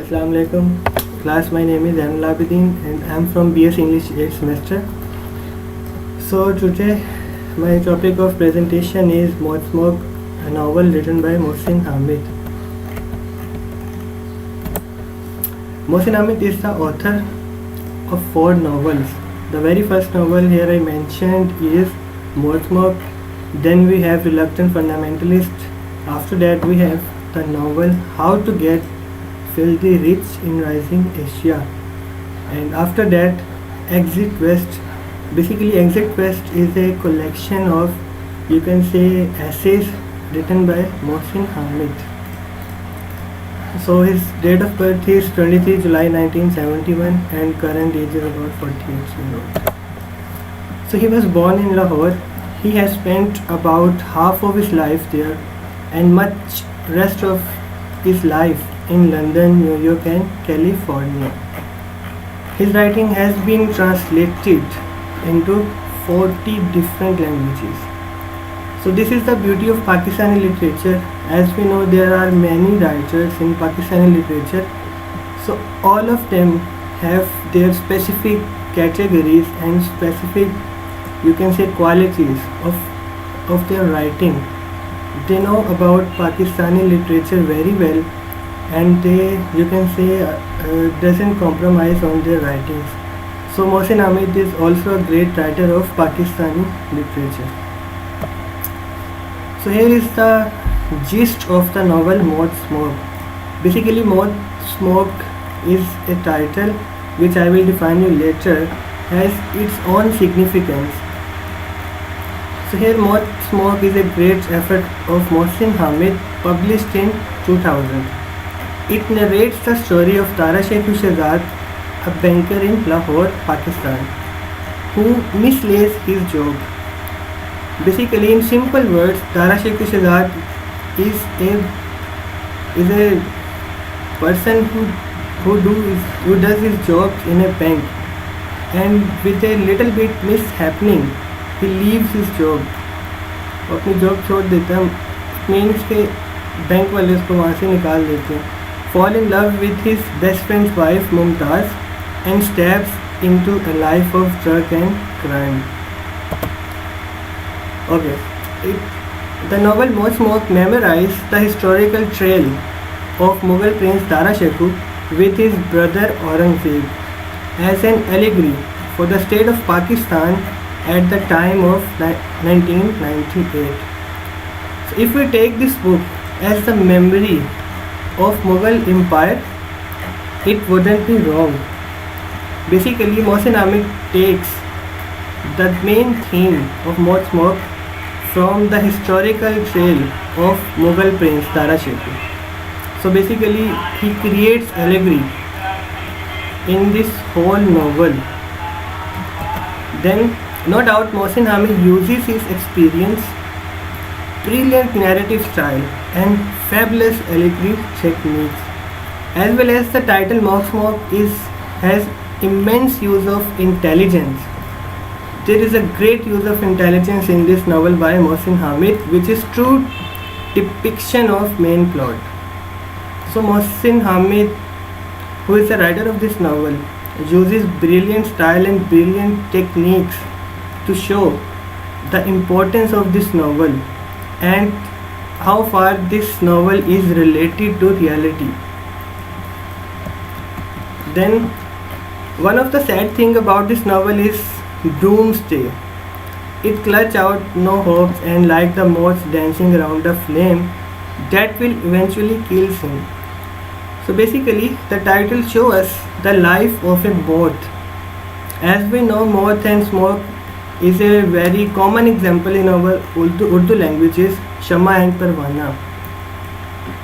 Assalamu alaikum. Class, my name is Anil Abidin and I am from BS English 8th semester. So today my topic of presentation is Maut Smoke, a novel written by Mohsin Hamid. Mohsin Hamid is the author of 4 novels. The very first novel here I mentioned is Maut Smoke. Then we have Reluctant Fundamentalist. After that we have the novel How to Get Filthy Rich in Rising Asia, and after that Exit West. Basically Exit West is a collection of, you can say, essays written by Mohsin Hamid. So his date of birth is 23 July 1971 and current age is about 48 years old. So he was born in Lahore. He has spent about half of his life there and much rest of his life in London, New York and California. His writing has been translated into 40 different languages. So this is the beauty of Pakistani literature. As we know, there are many writers in Pakistani literature. So all of them have their specific categories and specific, you can say, qualities of their writing. They know about Pakistani literature very well, and they, you can say, doesn't compromise on their writings. So Mohsin Hamid is also a great writer of Pakistani literature. So here is the gist of the novel Maut Smoke. Basically Maut Smoke is a title which I will define you later, has its own significance. So here Maut Smoke is a great effort of Mohsin Hamid, published in 2000. It narrates the story of Tara Sheikh Shehzad, a banker in Lahore, Pakistan, who mislays his job. Basically, in simple words, Tara Sheikh Shehzad is a person who does his job in a bank, and with a little bit mishappening, he leaves his job. अपनी job छोड़ देता है, means के bank वाले उसको वहाँ से निकाल देते हैं. Fall in love with his best friend's wife Mumtaz and steps into a life of drug and crime. Okay, the novel Maut Smoke memorizes the historical trail of Mughal Prince Tara Sheikh with his brother Aurangzeb as an allegory for the state of Pakistan at the time of 1998. So if we take this book as the memory of Mughal Empire, it wouldn't be wrong. Basically, Mohsin Hamid takes the main theme of Maut Smoke from the historical trail of Mughal Prince Tara Sheikh. So basically, he creates allegory in this whole novel. Then, no doubt, Mohsin Hamid uses his experience, brilliant narrative style and fabulous allegory techniques, as well as the title Maut Smoke has immense use of intelligence. There is a great use of intelligence in this novel by Mohsin Hamid, which is true depiction of main plot. So Mohsin Hamid, who is the writer of this novel, uses brilliant style and brilliant techniques to show the importance of this novel and how far this novel is related to reality. Then one of the sad thing about this novel is doomsday. It clutch out no hopes and like the moths dancing around a flame that will eventually kill him. So basically the title shows us the life of a moth. As we know, moth and smoke is a very common example in our Urdu languages, Shama and Parwana.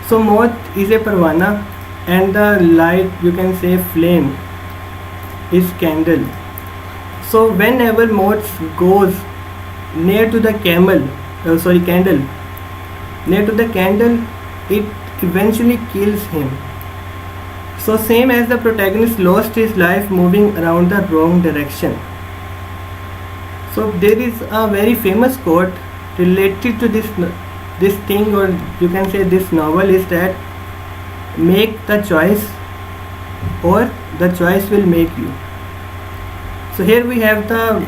So moth is a Parwana and the light, you can say, flame is candle. So whenever moth goes near to the candle, near to the candle, it eventually kills him. So same as the protagonist lost his life moving around the wrong direction. So there is a very famous quote related to this thing, or you can say this novel, is that make the choice or the choice will make you. So here we have the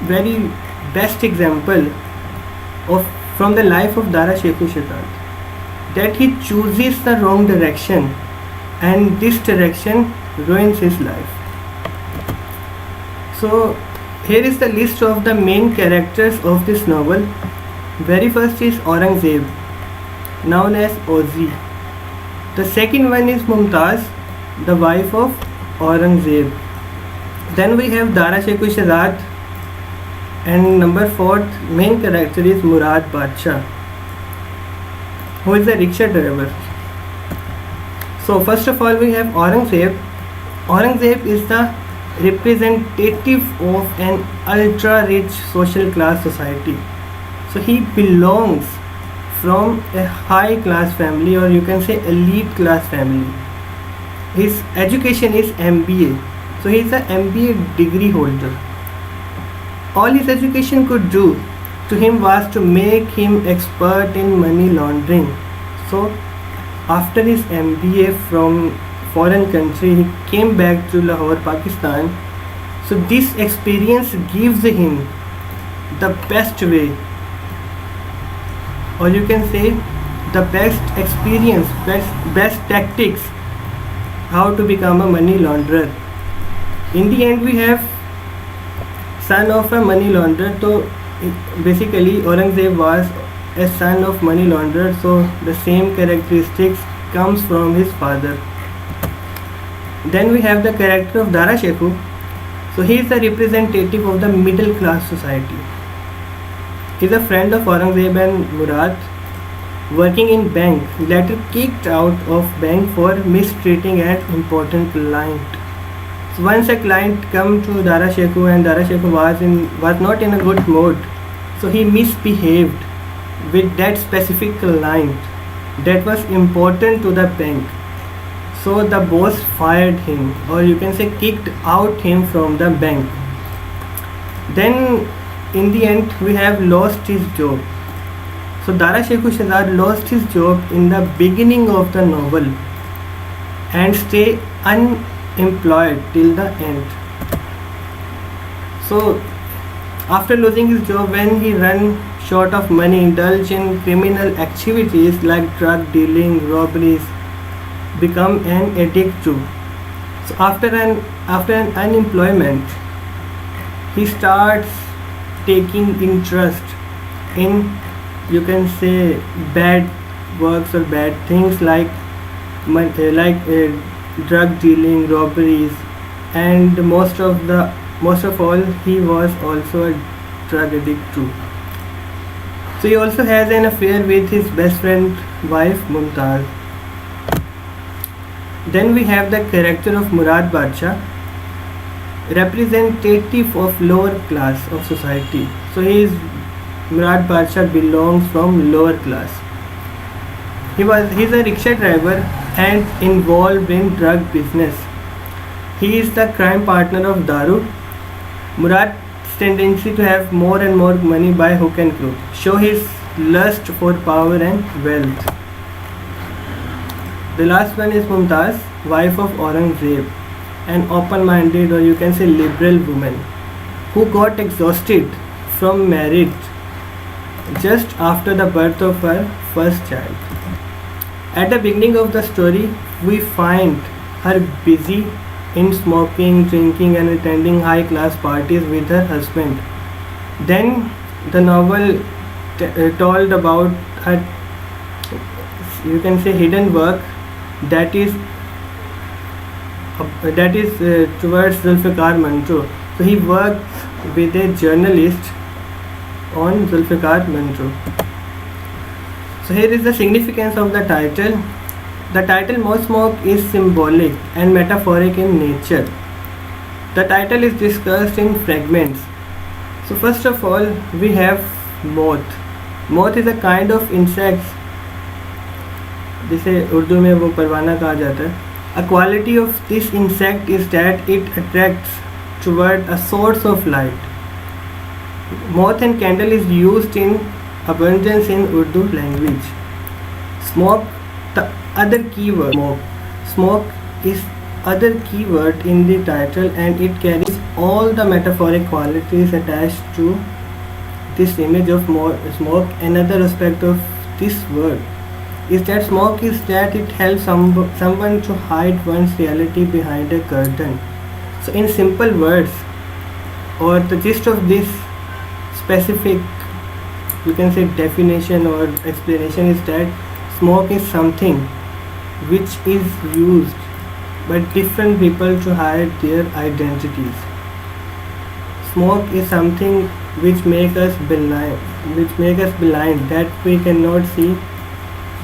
very best example of from the life of Dara Shekhu Shehzad, that he chooses the wrong direction and this direction ruins his life. So here is the list of the main characters of this novel. Very first is Aurangzeb, known as Ozi. The second one is Mumtaz, the wife of Aurangzeb. Then we have Dara Shekhu Shehzad, and number fourth main character is Murad Badshah, who is a rickshaw driver. So first of all we have Aurangzeb. Aurangzeb is the representative of an ultra rich social class society. So he belongs from a high class family, or you can say elite class family. His education is MBA. So he is an MBA degree holder. All his education could do to him was to make him expert in money laundering. So after his MBA from foreign country, he came back to Lahore, Pakistan. So this experience gives him the best way, or you can say the best experience, best tactics how to become a money launderer. In the end we have son of a money launderer. So basically Aurangzeb was a son of money launderer, so the same characteristics comes from his father. Then we have the character of Dara Shekhu. So he is the representative of the middle class society. He is a friend of Aurangzeb and Murad, working in bank, later kicked out of bank for mistreating an important client. So once a client come to Dara Shekhu, and Dara Shekhu was not in a good mood, so he misbehaved with that specific client that was important to the bank. So the boss fired him, or you can say kicked out him from the bank. Then in the end we have lost his job. So Dara Shekhu Shehzad lost his job in the beginning of the novel and stay unemployed till the end. So after losing his job, when he ran short of money, indulged in criminal activities like drug dealing, robberies, become an addict too. So after an unemployment, he starts taking interest in, you can say, bad works or bad things like drug dealing, robberies, and most of all he was also a drug addict too. So he also has an affair with his best friend wife Mumtaz. Then we have the character of Murad Badshah, representative of lower class of society. So Murad Badshah belongs from lower class. He's a rickshaw driver and involved in drug business. He is the crime partner of Daru. Murad's tendency to have more and more money by hook and crook show his lust for power and wealth. The last one is Mumtaz, wife of Aurangzeb, an open-minded, or you can say liberal woman, who got exhausted from marriage just after the birth of her first child. At the beginning of the story, we find her busy in smoking, drinking, and attending high-class parties with her husband. Then the novel told about her, you can say, hidden work that is towards Zulfikar Manzo. So he worked with a journalist on Zulfikar Manzo. So here is the significance of the title. The title More Smoke is symbolic and metaphoric in nature. The title is discussed in fragments. So first of all we have moth. Moth is a kind of insect, जिसे उर्दू में वो परवाना कहा जाता है. A quality of this insect is that it attracts toward a source of light. Moth and candle is used in abundance in Urdu language. Smoke, the other keyword, smoke is other keyword in the title, and it carries all the metaphoric qualities attached to this image of smoke. Another aspect of this word is that smoke is that it helps someone to hide one's reality behind a curtain. So, in simple words, or the gist of this specific, you can say, definition or explanation is that smoke is something which is used by different people to hide their identities. Smoke is something which make us blind, that we cannot see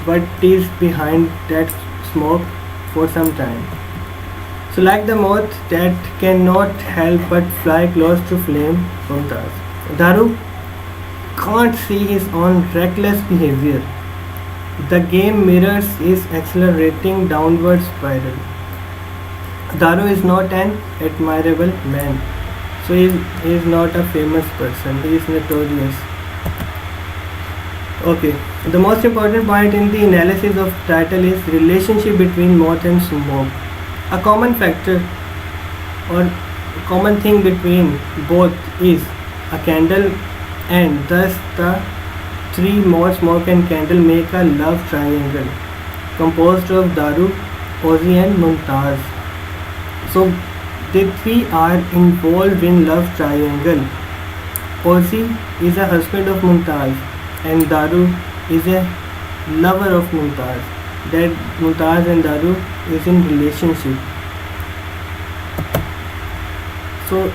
what is behind that smoke for some time. So, like the moth that cannot help but fly close to flame from stars, Daru can't see his own reckless behavior. The game mirrors his accelerating downward spiral. Daru is not an admirable man, so he is not a famous person, he is notorious. Okay, the most important point in the analysis of title is relationship between moth and smoke. A common factor or common thing between both is a candle, and thus the three moth, smoke and candle make a love triangle composed of Daru, Ozzy and Mumtaz. So the three are involved in love triangle. Ozzy is a husband of Mumtaz and Daru is a lover of Mumtaz. That Mumtaz and Daru is in relationship. So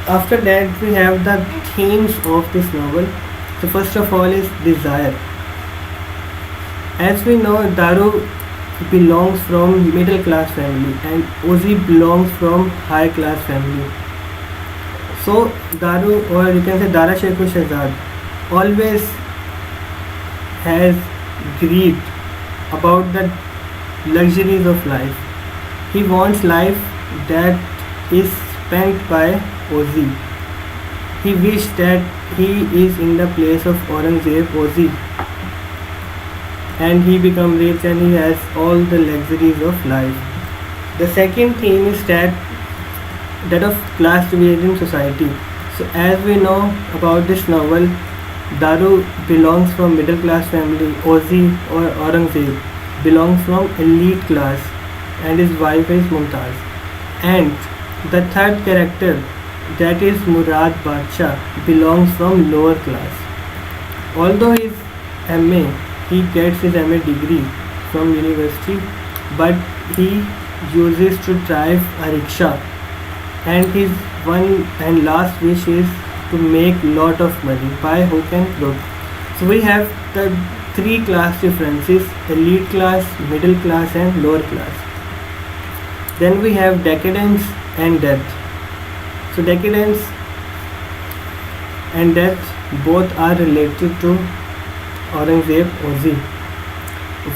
after that we have the themes of this novel. So first of all is desire. As we know, Daru belongs from middle class family and Ozzy belongs from high class family. So Daru, or you can say Dara Shekhu Shehzad, always has greed about the luxuries of life. He wants life that is spent by Ozzy. He wishes that he is in the place of Aurangzeb, Ozzy, and he become rich and he has all the luxuries of life. The second theme is that of class division in society. So as we know about this novel, Daru belongs from middle class family, Ozzy or Aurangzeb belongs from elite class and his wife is Mumtaz. And the third character, that is Murad Badshah, belongs from lower class. Although he is MA, he gets his MA degree from university, but he uses to drive a rickshaw, and his one and last wish is to make lot of money by hook and crook. So we have the three class differences: elite class, middle class and lower class. Then we have decadence and death. So decadence and death both are related to Aurangzeb, Ozzy.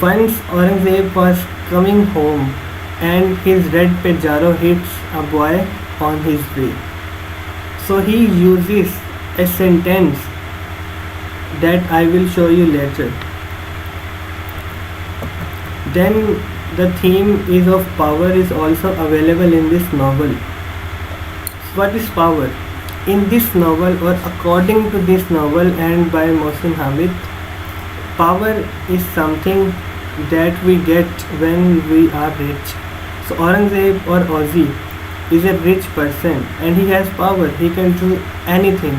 Once Aurangzeb was coming home and his red Pajero hits a boy on his way. So he uses a sentence that I will show you later. Then the theme is of power is also available in this novel. What is power? In this novel, or according to this novel and by Mohsin Hamid, power is something that we get when we are rich. So Aurangzeb or Ozzy is a rich person and he has power, he can do anything.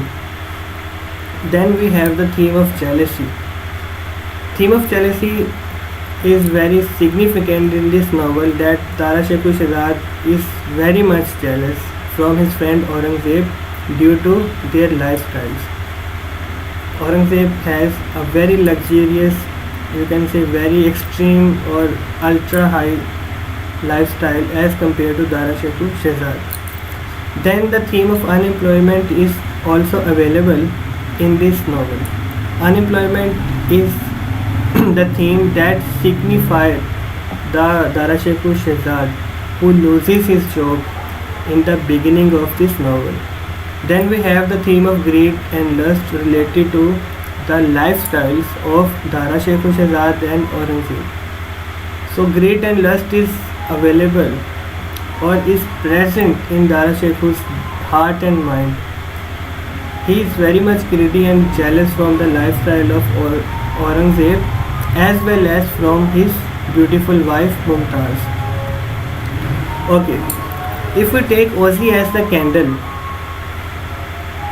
Then we have the theme of jealousy. Theme of jealousy is very significant in this novel, that Dara Shekhu Shehzad is very much jealous from his friend Aurangzeb due to their lifestyles. Aurangzeb has a very luxurious, you can say very extreme or ultra high lifestyle as compared to Dara Shekhu Shehzad. Then the theme of unemployment is also available in this novel. Unemployment is the theme that signifies the Dara Shekhu Shehzad who loses his job in the beginning of this novel. Then we have the theme of greed and lust related to the lifestyles of Dara Shekhu Shehzad and Aurangzeb. So greed and lust is available or is present in Dara Shiko's heart and mind. He is very much greedy and jealous from the lifestyle of Aurangzeb as well as from his beautiful wife Mumtaz. Okay, if we take Ozzy as the candle,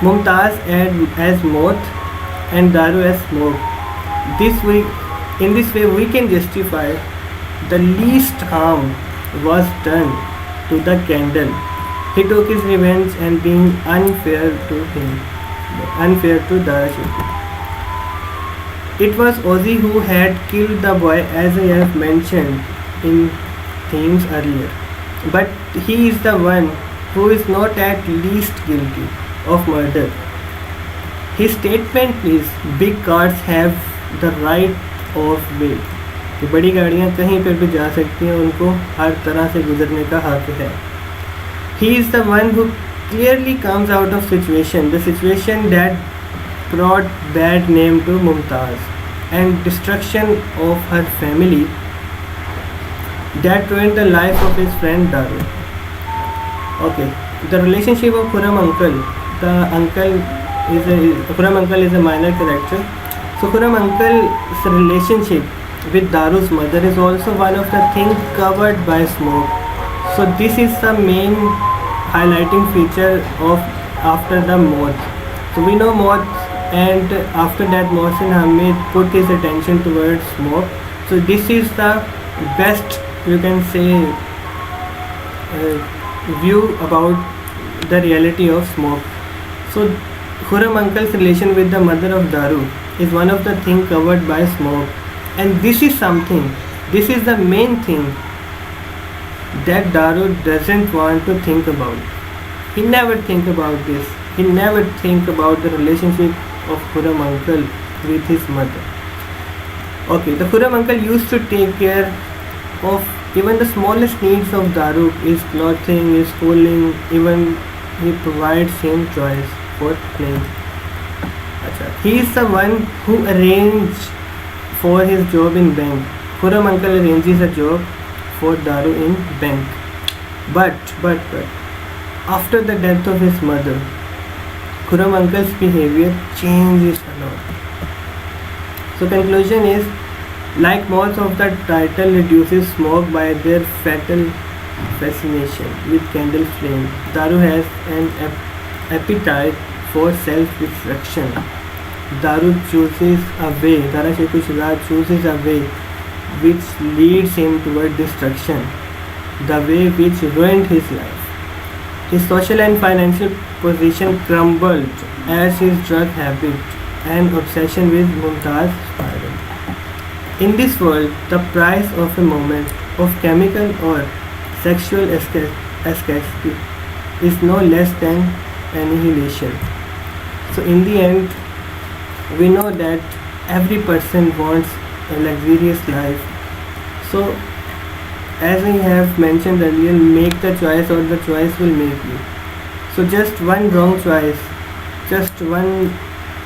Mumtaz as moth, and Daru as smoke. In this way, we can justify the least harm was done to the candle. He took his revenge and being unfair to Dara Shikoh. It was Ozzy who had killed the boy, as I have mentioned in themes earlier. But he is the one who is not at least guilty of murder. His statement is big cars have the right of way. कि बड़ी गाड़ियाँ कहीं पर भी जा सकती हैं, उनको हर तरह से गुजरने का हक है. He is the one who clearly comes out of the situation that brought bad name to Mumtaz and destruction of her family that ruined the life of his friend Daru. Okay, the relationship of Khurram uncle. Khurram uncle is a minor character. So Khurram uncle's relationship with Daru's mother is also one of the things covered by smoke. So this is the main highlighting feature of after the moth. So we know moth, and after that Mohsin Hamid put his attention towards smoke. So this is the best, you can say, view about the reality of smoke. So Khurram uncle's relation with the mother of Daru is one of the things covered by smoke, and this is the main thing that Daru doesn't want to think about. He never think about this. He never think about the relationship of Khurram uncle with his mother. Okay, the Khurram uncle used to take care of even the smallest needs of Daru, his clothing, his schooling, even he provides him choice for playing. He is the one who arranged for his job in bank. Khurram uncle arranges a job for Daru in bank. But after the death of his mother, Khurram uncle's behavior changes a lot. So conclusion is, like most of the title reduces smoke by their fatal fascination with candle flame, Daru has an appetite for self-destruction. Dara Shikoh chooses a way which leads him toward destruction, the way which ruined his life. His social and financial position crumbled as his drug habit and obsession with Mumtaz spiraled. In this world, the price of a moment of chemical or sexual escape is no less than annihilation. So in the end, we know that every person wants a luxurious life. So as I have mentioned earlier, make the choice or the choice will make you. So just one wrong choice, just one,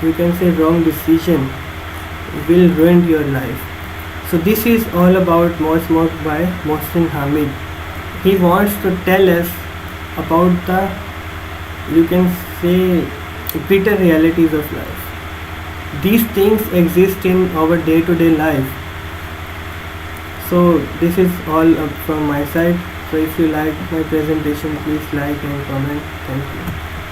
you can say, wrong decision will ruin your life. So this is all about More Smoke by Mohsin Hamid. He wants to tell us about the, you can say, bitter realities of life. These things exist in our day-to-day life. So this is all from my side. So if you like my presentation, please like and comment. Thank you.